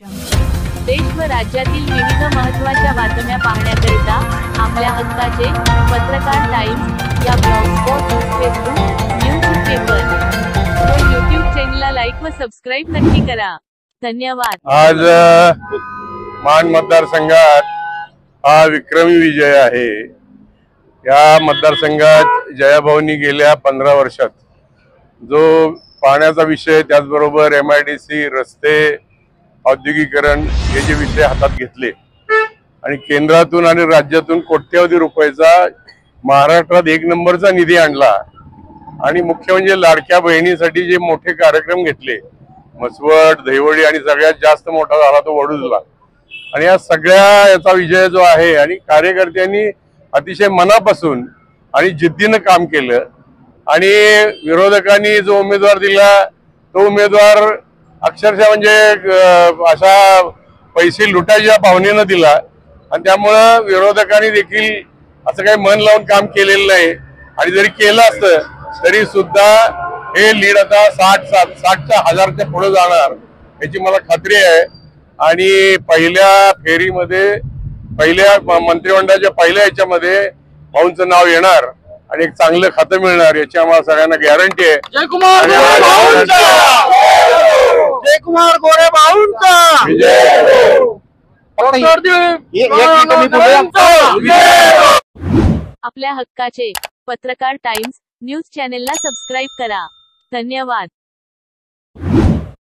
देश व राज्यातील विविध महत्त्वाच्या बातम्या पाहण्याकरिता आपल्या हक्काचे पत्रकार टाइम्स या ब्लॉगस्पॉट, फेसबुक, न्यूज पेपर व यूट्यूब चॅनलला लाईक व सबस्क्राईब नक्की करा। धन्यवाद। आज मान मतदारसंघात हा विक्रमी विजय आहे। या मतदारसंघात जयाभाऊंनी गेल्या 15 वर्षात जो पाण्याचा विषय, त्याचबरोबर MIDC, रस्ते, औद्योगिकरण हे जे विषय हातात घेतले आणि केंद्रातून आणि राज्यातून कोट्यवधी रुपयाचा महाराष्ट्रात 1 नंबरचा निधी आणला आणि मुख्य म्हणजे लाडक्या बहिणीसाठी जे मोठे कार्यक्रम घेतले, मसवड, दहिवडी आणि सगळ्यात जास्त मोठा झाला तो वडूजला, आणि या सगळ्या याचा विजय जो आहे आणि कार्यकर्त्यांनी अतिशय मनापासून आणि जिद्दीने काम केलं आणि विरोधकांनी जो उमेदवार दिला तो उमेदवार अक्षरशः म्हणजे अशा पैसे लुटायच्या भावनेनं दिला आणि त्यामुळे विरोधकांनी देखील असं काही मन लावून काम केलेलं नाही आणि जरी केलं असतं तरी सुद्धा हे लीड आता 60च्या 1000च्या पुढे जाणार याची मला खात्री आहे। आणि पहिल्या फेरीमध्ये, पहिल्या मंत्रिमंडळाच्या पहिल्या याच्यामध्ये भाऊंचं नाव येणार आणि एक चांगलं खातं मिळणार याची आम्हाला सगळ्यांना गॅरंटी आहे। जयकुमार गोरे भाऊंचा आपल्या हक्काचे पत्रकार टाइम्स न्यूज चॅनलला सबस्क्राईब करा। धन्यवाद।